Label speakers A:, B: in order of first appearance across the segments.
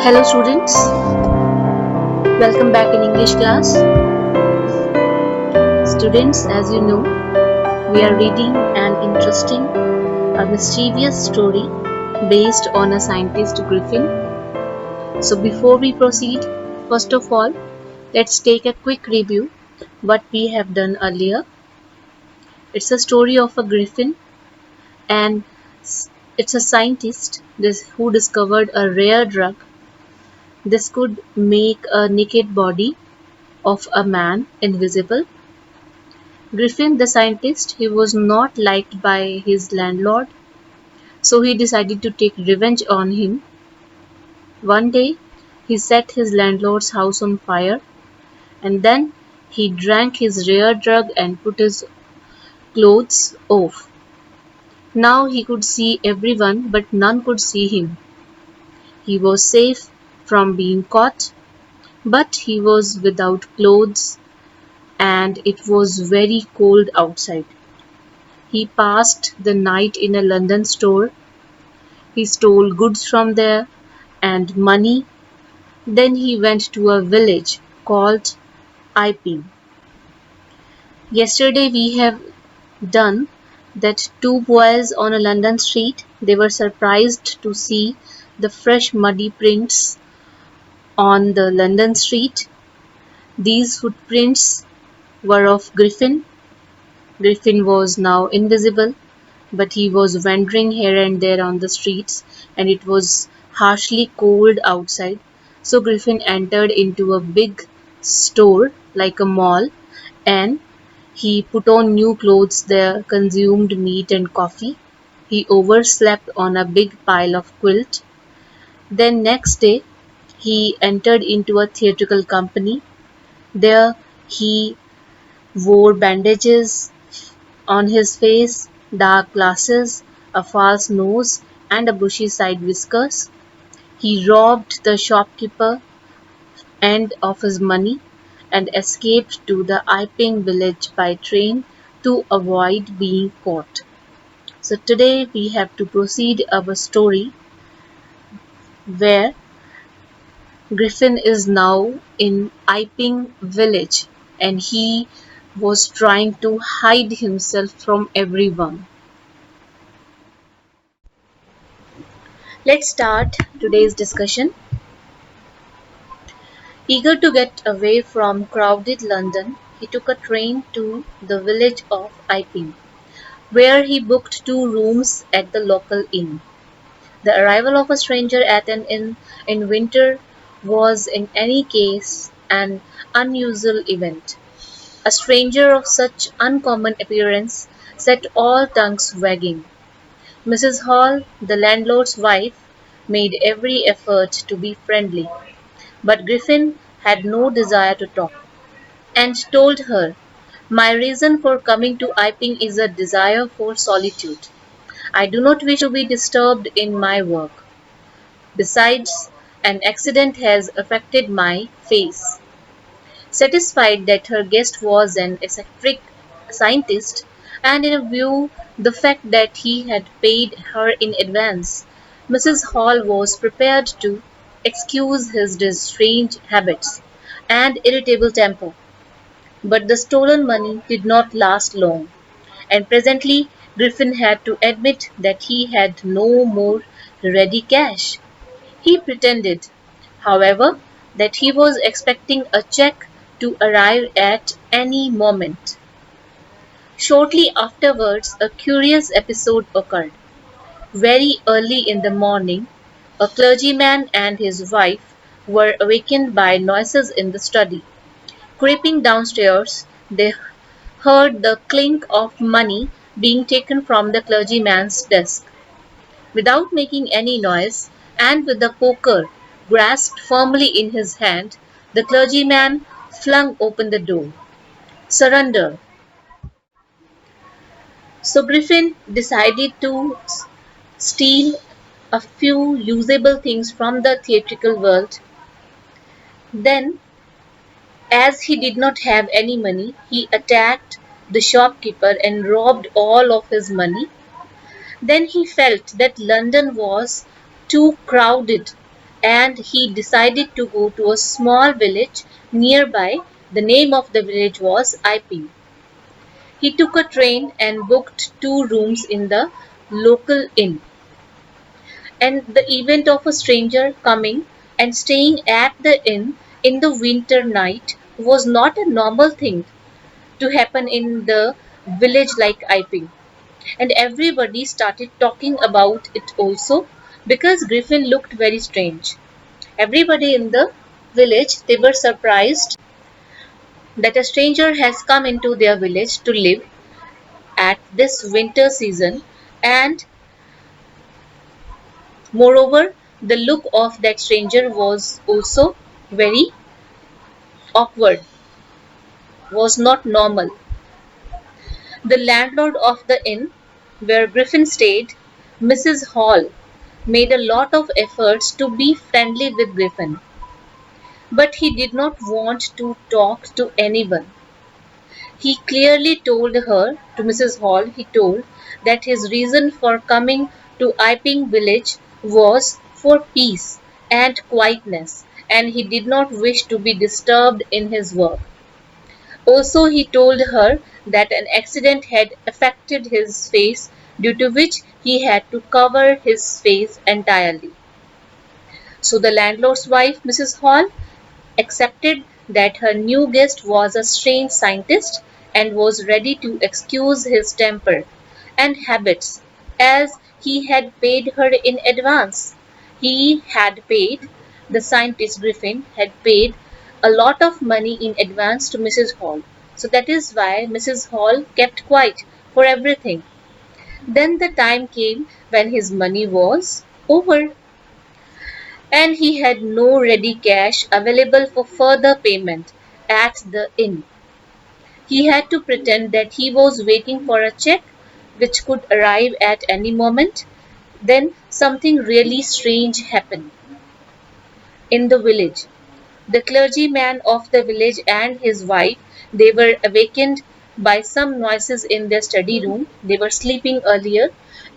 A: Hello students, welcome back in English class. Students, as you know, we are reading an interesting, a mischievous story based on a scientist Griffin. So before we proceed, first of all, let's take a quick review what we have done earlier. It's a story of a griffin and it's a scientist who discovered a rare drug. This could make a naked body of a man invisible. Griffin, the scientist, he was not liked by his landlord, so he decided to take revenge on him. One day, he set his landlord's house on fire, and then he drank his rare drug and put his clothes off. Now he could see everyone, but none could see him. He was safe from being caught, but he was without clothes, and it was very cold outside. He passed the night in a London store. He stole goods from there and money. Then he went to a village called Iping. Yesterday we have done that two boys on a London street, they were surprised to see the fresh muddy prints on the London street. These footprints were of Griffin. Griffin was now invisible, but he was wandering here and there on the streets, and it was harshly cold outside. So Griffin entered into a big store like a mall, and he put on new clothes there, consumed meat and coffee. He overslept on a big pile of quilt. Then next day he entered into a theatrical company. There he wore bandages on his face, dark glasses, a false nose, and a bushy side whiskers. He robbed the shopkeeper and of his money and escaped to the Iping village by train to avoid being caught. So today we have to proceed our story where Griffin is now in Iping village and he was trying to hide himself from everyone. Let's start today's discussion. Eager to get away from crowded London, he took a train to the village of Iping, where he booked two rooms at the local inn. The arrival of a stranger at an inn in winter was in any case an unusual event. A stranger of such uncommon appearance set all tongues wagging. Mrs. Hall, the landlord's wife, made every effort to be friendly, but Griffin had no desire to talk, and told her, "My reason for coming to Iping is a desire for solitude. I do not wish to be disturbed in my work. Besides, an accident has affected my face." Satisfied that her guest was an eccentric scientist, and in view the fact that he had paid her in advance, Mrs. Hall was prepared to excuse his strange habits and irritable temper. But the stolen money did not last long, and presently Griffin had to admit that he had no more ready cash. He pretended, however, that he was expecting a check to arrive at any moment. Shortly afterwards, a curious episode occurred. Very early in the morning, a clergyman and his wife were awakened by noises in the study. Creeping downstairs, they heard the clink of money being taken from the clergyman's desk. Without making any noise, and with the poker grasped firmly in his hand, the clergyman flung open the door. "Surrender!" So Griffin decided to steal a few usable things from the theatrical world. Then, as he did not have any money, he attacked the shopkeeper and robbed all of his money. Then he felt that London was too crowded and he decided to go to a small village nearby. The name of the village was IP. He took a train and booked 2 rooms in the local inn. And the event of a stranger coming and staying at the inn in the winter night was not a normal thing to happen in the village like IP. And everybody started talking about it also because Griffin looked very strange. Everybody in the village, they were surprised that a stranger has come into their village to live at this winter season, and moreover the look of that stranger was also very awkward, was not normal. The landlord of the inn where Griffin stayed, Mrs. Hall, made a lot of efforts to be friendly with Griffin, but he did not want to talk to anyone. He clearly told her, to Mrs. Hall, he told that his reason for coming to Iping village was for peace and quietness, and he did not wish to be disturbed in his work. Also, he told her that an accident had affected his face, due to which he had to cover his face entirely. So the landlord's wife, Mrs. Hall, accepted that her new guest was a strange scientist and was ready to excuse his temper and habits, as he had paid her in advance. He had paid, the scientist Griffin had paid a lot of money in advance to Mrs. Hall. So that is why Mrs. Hall kept quiet for everything. Then the time came when his money was over and he had no ready cash available for further payment at the inn. He had to pretend that he was waiting for a check which could arrive at any moment. Then something really strange happened in the village. The clergyman of the village and his wife, they were awakened by some noises in their study room. They were sleeping earlier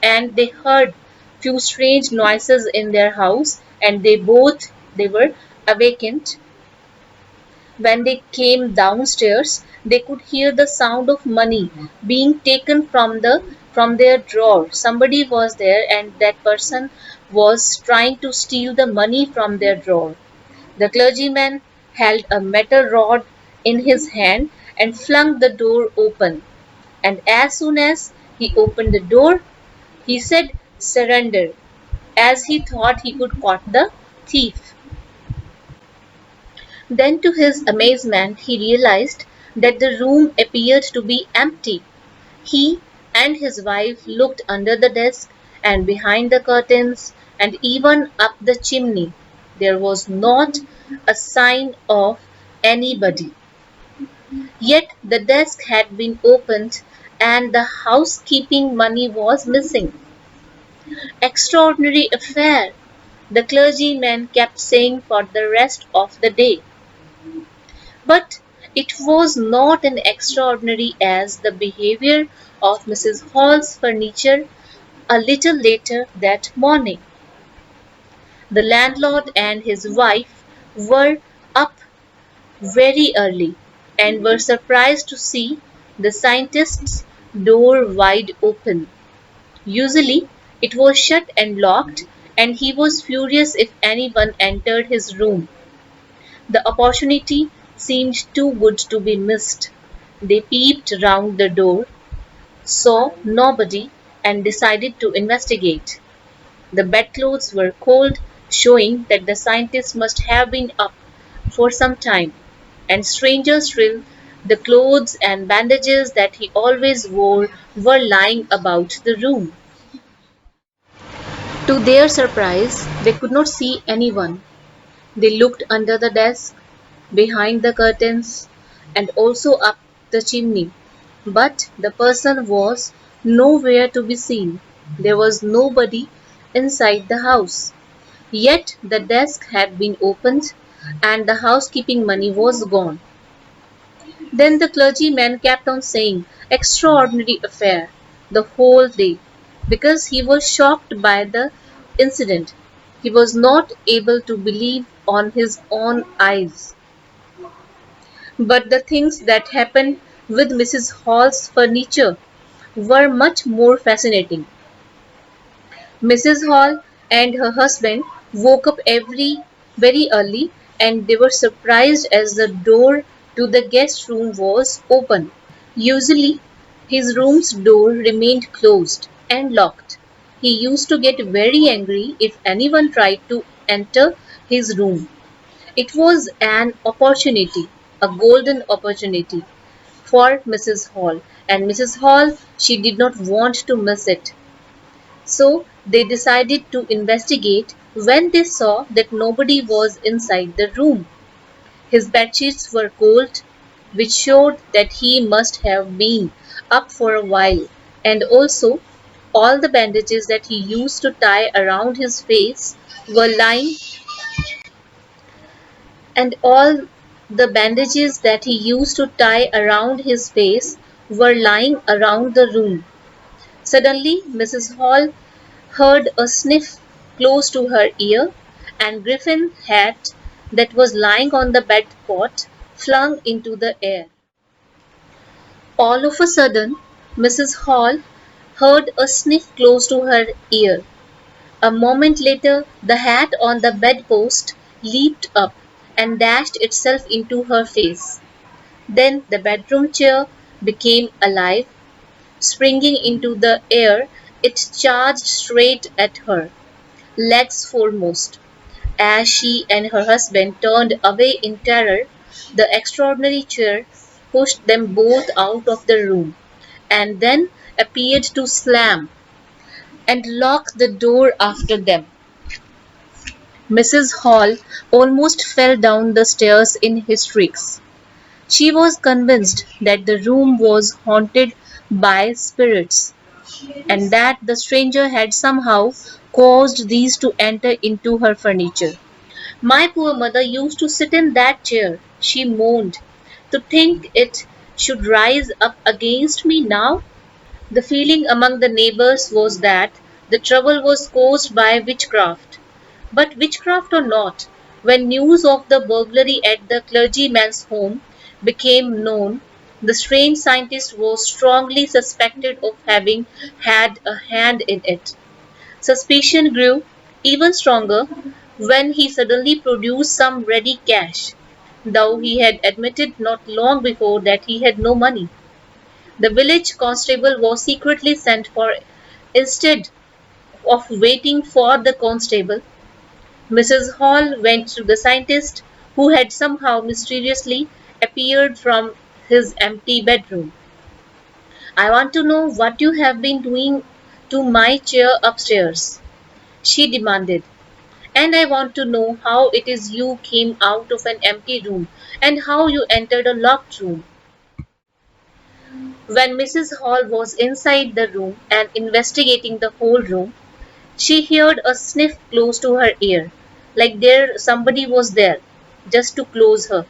A: and they heard few strange noises in their house, and they were awakened. When they came downstairs, they could hear the sound of money being taken from their drawer. Somebody was there and that person was trying to steal the money from their drawer. The clergyman held a metal rod in his hand and flung the door open. And as soon as he opened the door, he said, "Surrender," as he thought he could catch the thief. Then, to his amazement, he realized that the room appeared to be empty. He and his wife looked under the desk and behind the curtains and even up the chimney. There was not a sign of anybody. Yet the desk had been opened and the housekeeping money was missing. Extraordinary affair, the clergyman kept saying for the rest of the day. But it was not as extraordinary as the behavior of Mrs. Hall's furniture a little later that morning. The landlord and his wife were up very early and were surprised to see the scientist's door wide open. Usually it was shut and locked, and he was furious if anyone entered his room. The opportunity seemed too good to be missed. They peeped round the door, saw nobody, and decided to investigate. The bedclothes were cold, showing that the scientist must have been up for some time, and stranger still, the clothes and bandages that he always wore were lying about the room. To their surprise, they could not see anyone. They looked under the desk, behind the curtains, and also up the chimney, but the person was nowhere to be seen. There was nobody inside the house. Yet the desk had been opened and the housekeeping money was gone. Then the clergyman kept on saying, "Extraordinary affair," the whole day, because he was shocked by the incident. He was not able to believe on his own eyes. But the things that happened with Mrs. Hall's furniture were much more fascinating. Mrs. Hall and her husband woke up very early, and they were surprised as the door to the guest room was open. Usually his room's door remained closed and locked. He used to get very angry if anyone tried to enter his room. It was an opportunity, a golden opportunity for Mrs. Hall, and Mrs. Hall, she did not want to miss it. So they decided to investigate when they saw that nobody was inside the room. His bedsheets were cold, which showed that he must have been up for a while, and also all the bandages that he used to tie around his face were lying and all the bandages that he used to tie around his face were lying around the room. Suddenly Mrs. Hall heard a sniff close to her ear, and Griffin's hat that was lying on the bed cot flung into the air. All of a sudden, Mrs. Hall heard a sniff close to her ear. A moment later, the hat on the bedpost leaped up and dashed itself into her face. Then the bedroom chair became alive. Springing into the air, it charged straight at her, legs foremost. As she and her husband turned away in terror, the extraordinary chair pushed them both out of the room, and then appeared to slam and lock the door after them. Mrs. Hall almost fell down the stairs in hysterics. She was convinced that the room was haunted by spirits, and that the stranger had somehow caused these to enter into her furniture. My poor mother used to sit in that chair, she moaned. To think it should rise up against me now. The feeling among the neighbors was that the trouble was caused by witchcraft. But witchcraft or not, when news of the burglary at the clergyman's home became known, the strange scientist was strongly suspected of having had a hand in it. Suspicion grew even stronger when he suddenly produced some ready cash, though he had admitted not long before that he had no money. The village constable was secretly sent for. Instead of waiting for the constable, Mrs. Hall went to the scientist, who had somehow mysteriously appeared from his empty bedroom. "I want to know what you have been doing to my chair upstairs," she demanded. "And I want to know how it is you came out of an empty room, and how you entered a locked room." When Mrs. Hall was inside the room and investigating the whole room, she heard a sniff close to her ear, like there somebody was there, just to close her,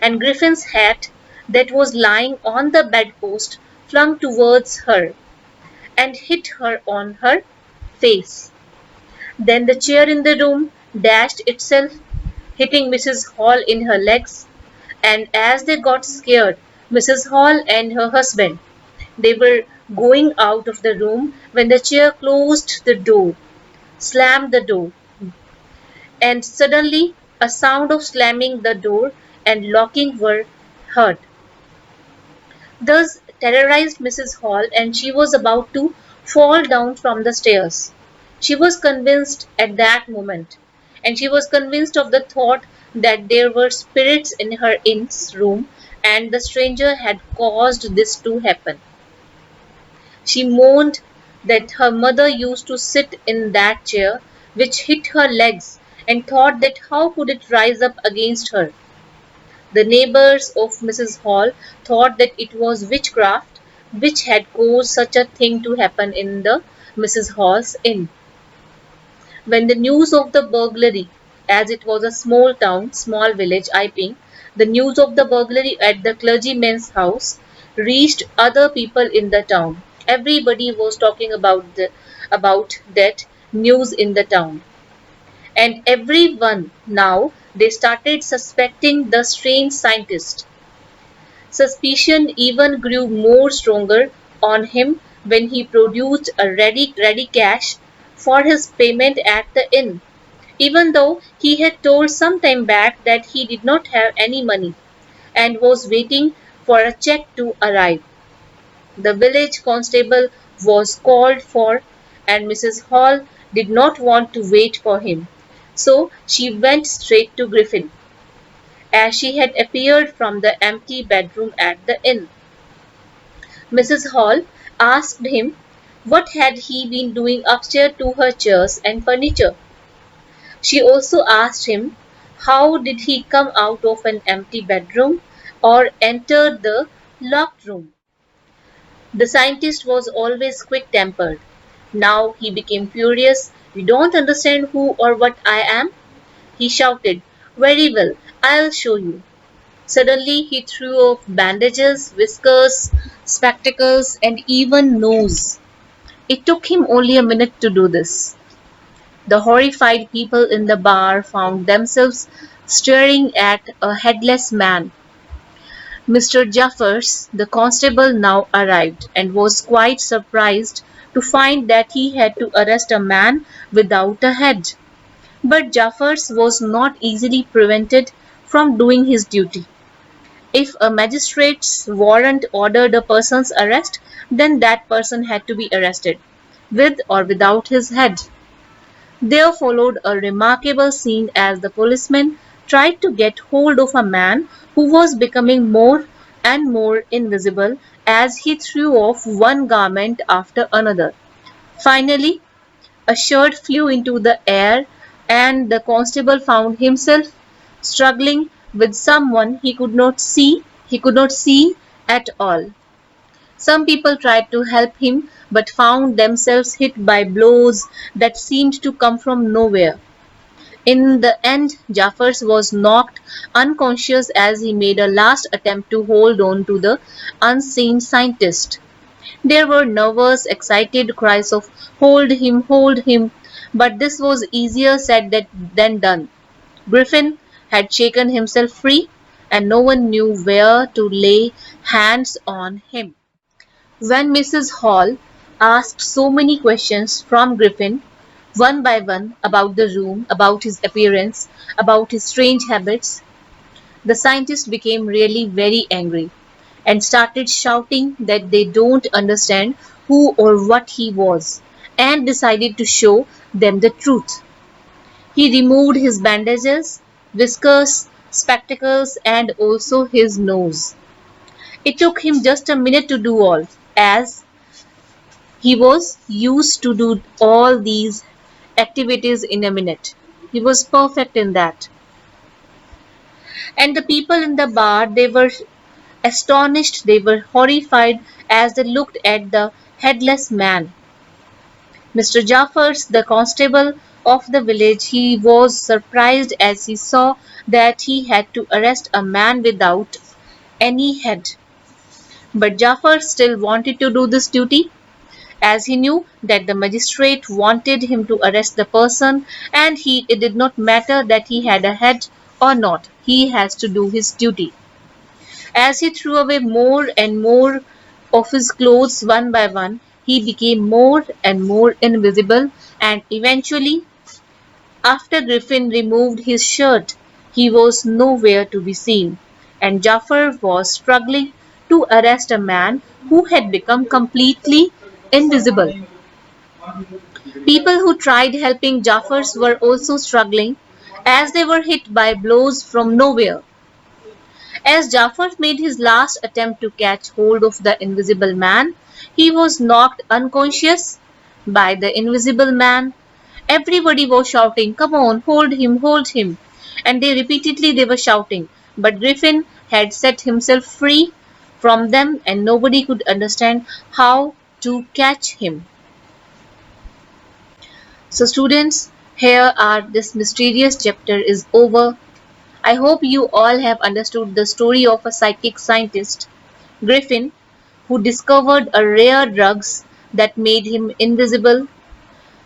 A: and Griffin's hat that was lying on the bedpost flung towards her and hit her on her face. Then the chair in the room dashed itself, hitting Mrs. Hall in her legs, and as they got scared, Mrs. Hall and her husband, they were going out of the room when the chair closed the door, slammed the door, and suddenly a sound of slamming the door and locking were heard. Thus terrorized Mrs. Hall, and she was about to fall down from the stairs. She was convinced at that moment, and she was convinced of the thought that there were spirits in her inn's room, and the stranger had caused this to happen. She moaned that her mother used to sit in that chair, which hit her legs, and thought that how could it rise up against her. The neighbors of Mrs. Hall thought that it was witchcraft which had caused such a thing to happen in the Mrs. Hall's inn. When the news of the burglary, as it was a small town, small village, Iping, the news of the burglary at the clergyman's house reached other people in the town. Everybody was talking about that news in the town. And everyone now they started suspecting the strange scientist. Suspicion even grew more stronger on him when he produced a ready cash for his payment at the inn, even though he had told some time back that he did not have any money and was waiting for a check to arrive. The village constable was called for, and Mrs. Hall did not want to wait for him, so she went straight to Griffin, as she had appeared from the empty bedroom at the inn. Mrs. Hall asked him what had he been doing upstairs to her chairs and furniture. She also asked him how did he come out of an empty bedroom or enter the locked room. The scientist was always quick-tempered. Now he became furious. "You don't understand who or what I am?" he shouted. "Very well, I'll show you." Suddenly he threw off bandages, whiskers, spectacles, and even nose. It took him only a minute to do this. The horrified people in the bar found themselves staring at a headless man. Mr. Jaffers, the constable, now arrived, and was quite surprised to find that he had to arrest a man without a head. But Jaffers was not easily prevented from doing his duty. If a magistrate's warrant ordered a person's arrest, then that person had to be arrested, with or without his head. There followed a remarkable scene as the policeman tried to get hold of a man who was becoming more and more invisible as he threw off one garment after another. Finally, a shirt flew into the air, and the constable found himself struggling with someone he could not see at all. Some people tried to help him but found themselves hit by blows that seemed to come from nowhere. In the end, Jaffers was knocked unconscious as he made a last attempt to hold on to the unseen scientist. There were nervous, excited cries of hold him, but this was easier said than done. Griffin had shaken himself free, and no one knew where to lay hands on him. When Mrs. Hall asked so many questions from Griffin, one by one, about the room, about his appearance, about his strange habits, the scientist became really very angry and started shouting that they don't understand who or what he was, and decided to show them the truth. He removed his bandages, whiskers, spectacles, and also his nose. It took him just a minute to do all, as he was used to do all these activities in a minute. He was perfect in that. And the people in the bar, they were astonished, they were horrified as they looked at the headless man. Mr. Jaffers, the constable of the village, he was surprised as he saw that he had to arrest a man without any head. But Jaffers still wanted to do this duty, as he knew that the magistrate wanted him to arrest the person, and it did not matter that he had a head or not. He has to do his duty. As he threw away more and more of his clothes one by one, he became more and more invisible, and eventually, after Griffin removed his shirt, he was nowhere to be seen, and Jaffer was struggling to arrest a man who had become completely invisible. People who tried helping Jaffers were also struggling, as they were hit by blows from nowhere. As Jafar made his last attempt to catch hold of the invisible man, he was knocked unconscious by the invisible man. Everybody was shouting, "Come on, hold him, hold him." And they were shouting. But Griffin had set himself free from them, and nobody could understand how to catch him. So students, here are this mysterious chapter is over. I hope you all have understood the story of a psychic scientist, Griffin, who discovered a rare drugs that made him invisible,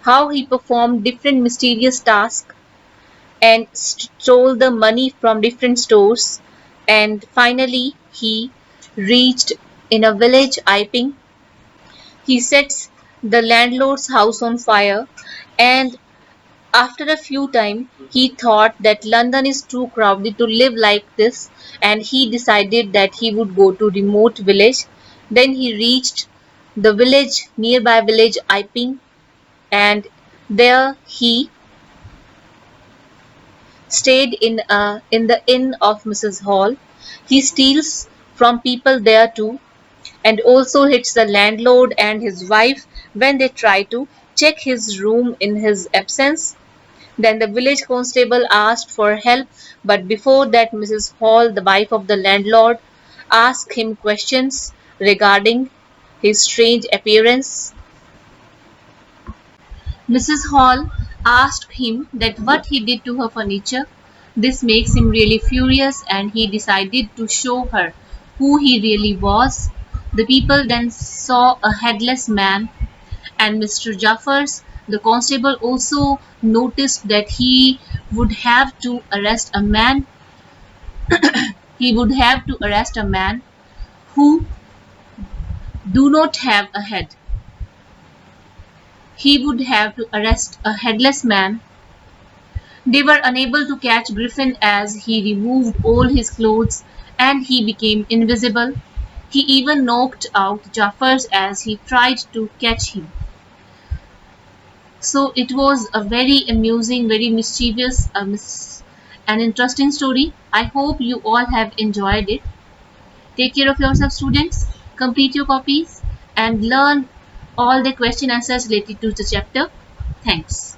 A: how he performed different mysterious tasks, and stole the money from different stores. And finally, he reached in a village Iping. He sets the landlord's house on fire, and after a few time, he thought that London is too crowded to live like this, and he decided that he would go to remote village. Then he reached the village, nearby village Iping, and there he stayed in the inn of Mrs. Hall. He steals from people there too, and also hits the landlord and his wife when they try to check his room in his absence. Then the village constable asked for help, but before that, Mrs. Hall, the wife of the landlord, asked him questions regarding his strange appearance. Mrs. Hall asked him that what he did to her furniture. This makes him really furious, and he decided to show her who he really was. The people then saw a headless man, and Mr. Jaffers, the constable, also noticed that would have to arrest a man. He would have to arrest a man who do not have a head. He would have to arrest a headless man. They were unable to catch Griffin as he removed all his clothes and he became invisible. He even knocked out Jaffers as he tried to catch him. So it was a very amusing, very mischievous, and interesting story. I hope you all have enjoyed it. Take care of yourself, students. Complete your copies and learn all the question answers related to the chapter. Thanks.